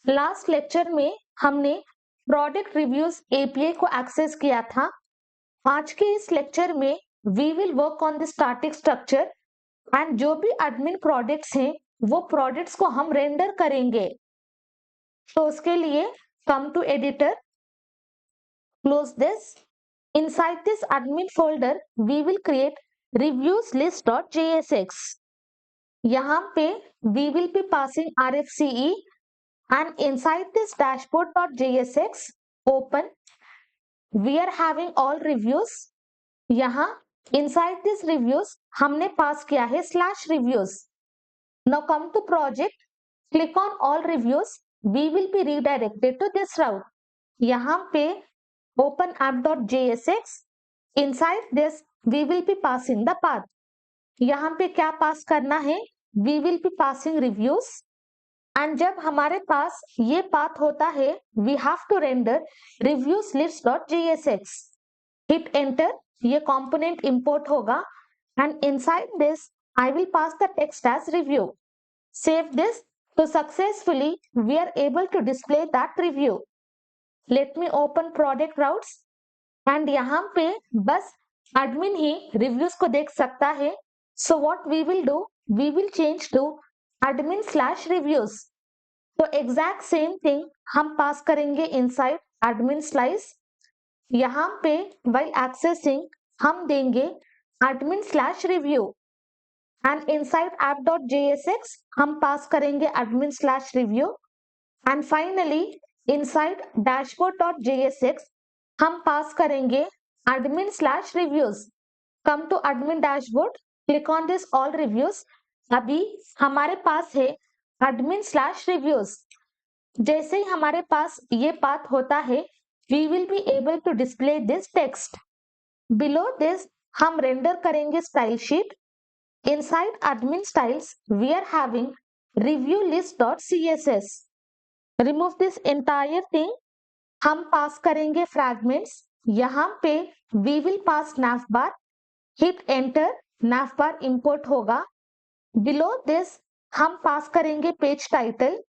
Last lecture में हमने product reviews API को एक्सेस किया था। आज के इस लेक्चर में we will work on the static structure and जो भी एडमिन प्रोडक्ट्स हैं वो प्रोडक्ट्स को हम रेंडर करेंगे। तो उसके लिए come to editor, close this. Inside this admin folder we will create reviews list.jsx. यहाँ पे we will be passing RFCE and inside this dashboard.jsx open we are having all reviews. यहाँ inside this reviews हमने पास किया है /reviews. Now come to project, click on all reviews. We will be redirected to this route. यहाँ पे open app.jsx. Inside this we will be passing the path. यहाँ पे क्या पास करना है? We will be passing reviews. And जब हमारे पास ये पाथ होता है we have to render reviews list.jsx. Hit enter, ये component import होगा and inside this I will pass the text as review. Save this. So successfully we are able to display that review. Let me open product routes and यहाँ पे बस admin ही reviews को देख सकता है. So what we will do? We will change to admin/reviews. तो exact same thing हम पास करेंगे इनसाइड एडमिन स्लाइस. यहाँ पे व्हाइल एक्सेसिंग हम देंगे admin/review एंड इनसाइड app.jsx हम पास करेंगे admin/review and finally inside dashboard.jsx हम पास करेंगे admin/reviews. Come to admin dashboard, click on this all reviews. अभी हमारे पास है admin/reviews. जैसे ही हमारे पास ये पाथ होता है we will be able to display this text. Below this हम रेंडर करेंगे style sheet. Inside admin styles we are having review list.css. Remove this entire thing. हम पास करेंगे फ्रैगमेंट्स. यहाँ पे we will pass navbar. Hit enter, navbar import होगा. Below this हम पास करेंगे page title.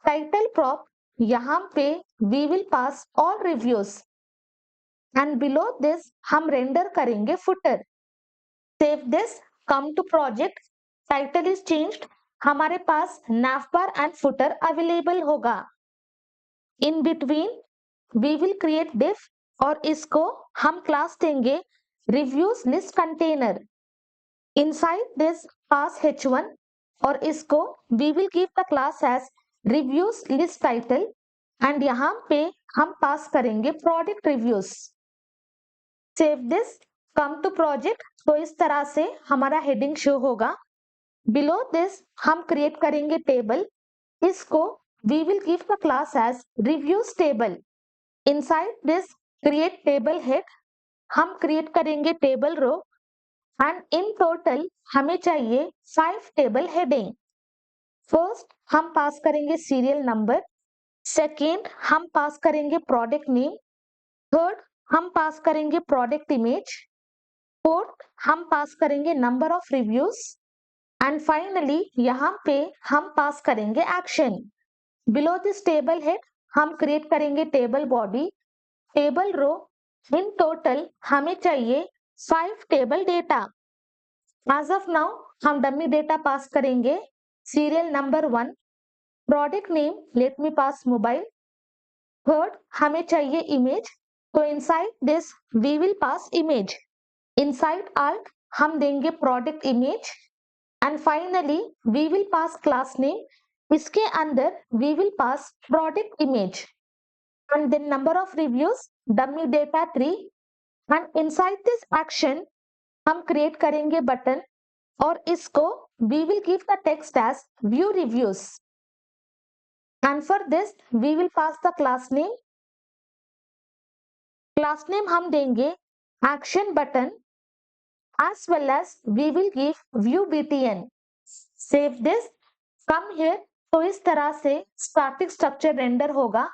Title prop यहाँ पे we will pass all reviews and below this हम रेंडर करेंगे footer. Save this, come to project. Title is changed. हमारे पास navbar and footer available होगा. In between we will create div और इसको हम class देंगे reviews list container. Inside this pass h1 और इसको we will give the class as reviews list title and यहाँ पे हम पास करेंगे product reviews. Save this, come to project. तो इस तरह से हमारा heading शो होगा. Below this हम create करेंगे table. इसको we will give the class as reviews table. Inside this create table head. हम create करेंगे table row and in total हमें चाहिए 5 table heading. फर्स्ट हम पास करेंगे सीरियल नंबर. सेकेंड हम पास करेंगे प्रोडक्ट नेम. थर्ड हम पास करेंगे प्रोडक्ट इमेज. फोर्थ हम पास करेंगे number of reviews and finally यहाँ पे हम पास करेंगे action. Below this table head हम क्रिएट करेंगे table body, table row. In total हमें चाहिए 5 table data. As of now हम डमी डेटा पास करेंगे. Serial number 1, product name let me pass mobile. Third हमें चाहिए इमेज, तो inside this we will pass image. Inside alt हम देंगे product image and finally we will pass class name. इसके अंदर we will pass product image and then number of reviews dummy data 3 and inside this action हम create करेंगे button और इसको we will give the text as view reviews and for this we will pass the class name. Class name हम देंगे action button as well as we will give view btn. Save this, come here. तो इस तरह से static structure render होगा.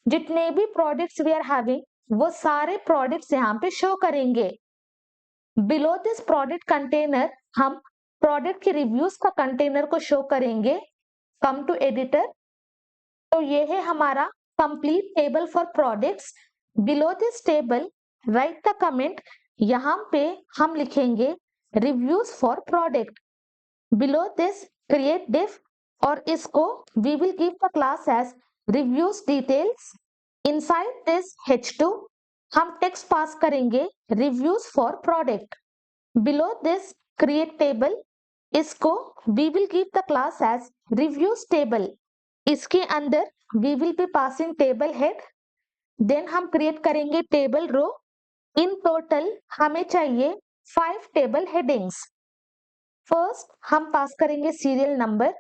जितने भी products we are having वो सारे products यहाँ पे show करेंगे. Below this product container हम प्रोडक्ट के रिव्यूज का कंटेनर को शो करेंगे. Come to editor. तो ये है हमारा complete table for products. Below this table write the comment. यहाँ पे हम लिखेंगे reviews for product. Below this create div और इसको we will give the class as reviews details. Inside this H2 हम टेक्स्ट पास करेंगे reviews for product. Below this create table, इसको we will give the class as reviews table. इसके अंदर we will be passing table head. Then हम create करेंगे table row. In total हमें चाहिए 5 table headings. First हम पास करेंगे सीरियल नंबर।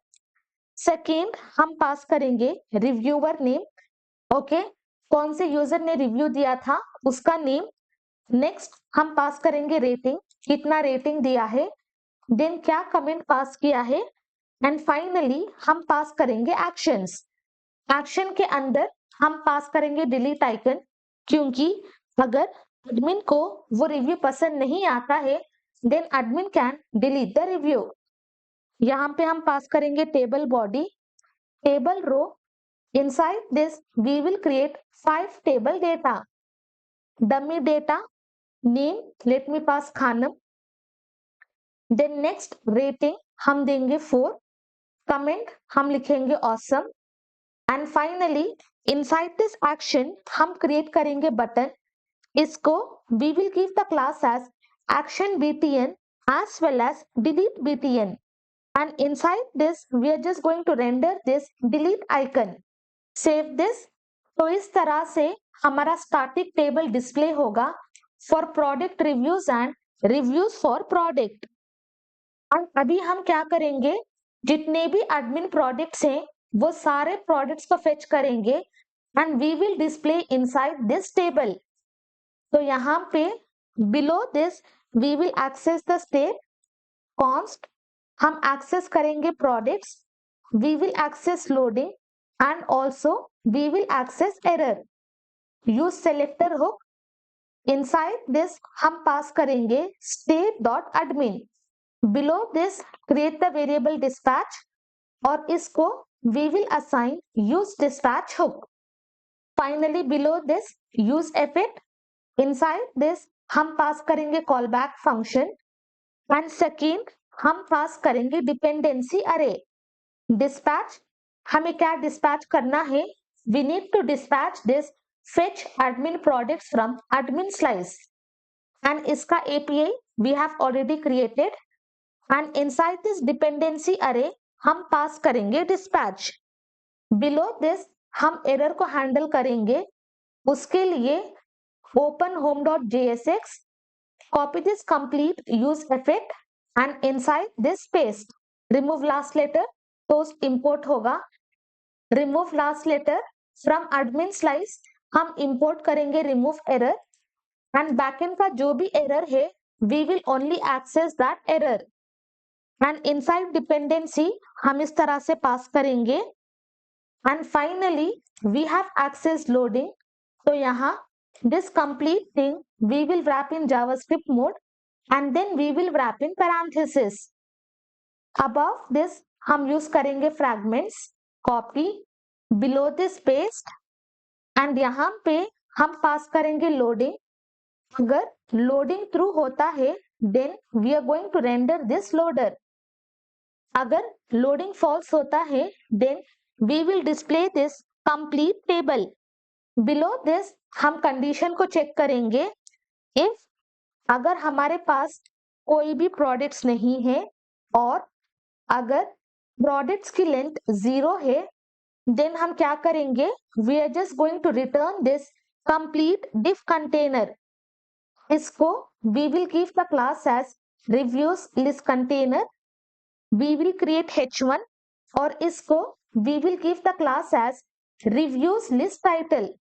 सेकेंड हम पास करेंगे रिव्यूअर नेम। ओके, कौन से यूजर ने रिव्यू दिया था उसका नेम। नेक्स्ट हम पास करेंगे रेटिंग, कितना रेटिंग दिया है। देन क्या कमेंट पास किया है। एंड फाइनली हम पास करेंगे एक्शंस। एक्शन के अंदर हम पास करेंगे डिलीट आइकन, क्योंकि अगर एडमिन को वो रिव्यू पसंद नहीं आता है then admin can delete the review. यहाँ पे हम पास करेंगे table body, table row. Inside this we will create 5 table data. Dummy data name, let me pass Khanam. Then next rating हम देंगे 4। कमेंट हम लिखेंगे awesome. And finally inside this action हम create करेंगे बटन। इसको we will give the class as action btn as well as delete btn, and inside this we are just going to render this delete icon. Save this। तो इस तरह से हमारा static table display होगा for product reviews and reviews for product. और अभी हम क्या करेंगे, जितने भी एडमिन प्रोडक्ट्स हैं वो सारे प्रोडक्ट्स को फेच करेंगे and we will display inside this table. तो यहाँ पे below this we will access the state const, हम एक्सेस करेंगे products, we will access loading and also we will access error. Use selector hook. Inside this हम पास करेंगे state dot admin। Below this create the variable dispatch और इसको we will assign use dispatch hook. Finally below this use effect. Inside this हम पास करेंगे call back function and second हम पास करेंगे dependency अरे। Dispatch, हमें क्या डिस्पैच करना है, we need to dispatch this fetch admin products from admin slice and इसका API we have already created and inside this dependency array हम पास करेंगे dispatch। below this हम एरर को हैंडल करेंगे, उसके लिए open home.jsx, copy this complete use effect and inside this paste। remove last letter, post import होगा। remove last letter from admin slice हम import करेंगे रिमूव एरर एंड बैकएंड का जो भी एरर है we will only access that error. And inside dependency हम इस तरह से पास करेंगे and finally we have access loading. तो यहाँ this complete thing we will wrap in JavaScript mode and then we will wrap in parenthesis. Above this हम use करेंगे fragments, copy, below this paste and यहाँ पे हम पास करेंगे loading. अगर loading true होता है then we are going to render this loader. अगर लोडिंग फॉल्स होता है then we will display this complete table. Below this हम कंडीशन को चेक करेंगे। इफ अगर हमारे पास कोई भी प्रोडक्ट्स नहीं है और अगर प्रोडक्ट्स की लेंथ 0 है देन हम क्या करेंगे, we are just going to return this complete div container. इसको we will give the class as reviews list container. We will create H1 और इसको we will give the class as reviews list title.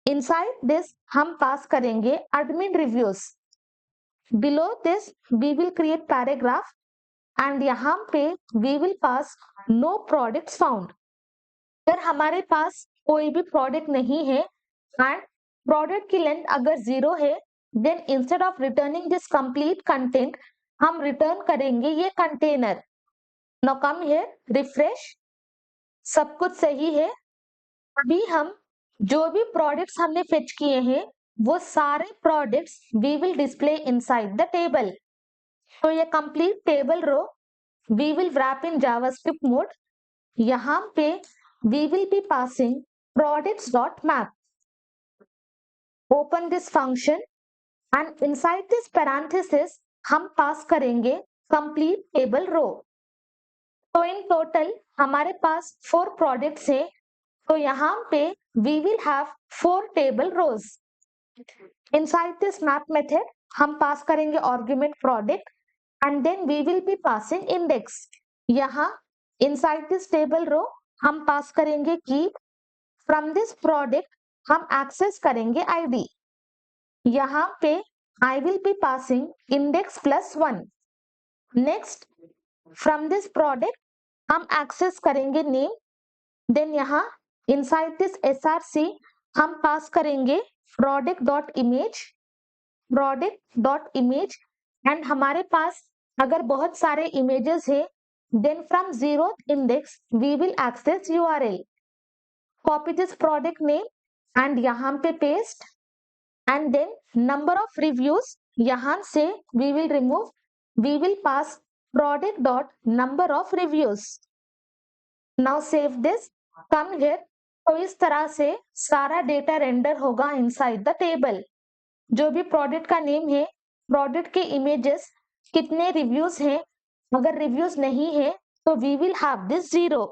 Inside this हम पास करेंगे admin reviews. Below this we will create paragraph and यहाँ पे we will pass no products found. अगर हमारे पास कोई भी प्रोडक्ट नहीं है एंड प्रोडक्ट की लेंथ अगर 0 है then instead of returning this complete content हम रिटर्न करेंगे ये container. Now come here, refresh, सब कुछ सही है। अभी हम जो भी प्रोडक्ट्स हमने फेच किए हैं वो सारे products we will display inside the table. तो ये complete table row we will wrap in JavaScript mode. यहाँ पे we will be passing products.map. Open this function and inside this parenthesis हम पास करेंगे complete table row. तो in total हमारे पास 4 products हैं. तो यहाँ पे we will have 4 table rows. Inside this map method हम पास करेंगे argument product and then we will be passing index. यहाँ inside this table row हम पास करेंगे key. From this product हम access करेंगे ID. यहाँ पे I will be passing index plus 1. Next from this product हम access करेंगे name. Then यहाँ inside this src हम पास करेंगे product.image and हमारे पास अगर बहुत सारे images है then from 0th index we will access URL. Copy this product name and यहाँ पे paste and then number of reviews यहाँ से we will remove. We will pass product.number of reviews. Now save this. Come here. तो इस तरह से सारा data render होगा इनसाइड द टेबल. जो भी प्रोडक्ट का नेम है, प्रोडक्ट के इमेजेस, कितने रिव्यूज हैं, अगर रिव्यूज नहीं है तो we will have this 0.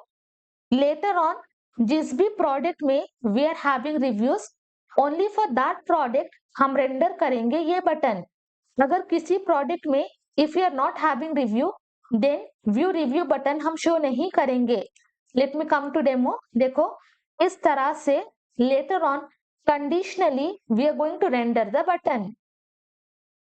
Later on जिस भी प्रोडक्ट में we are having reviews only for that product हम रेंडर करेंगे ये बटन. अगर किसी प्रोडक्ट में if you are not having review then view review button हम शो नहीं करेंगे. Let me come to demo. देखो इस तरह से later on conditionally we are going to render the button.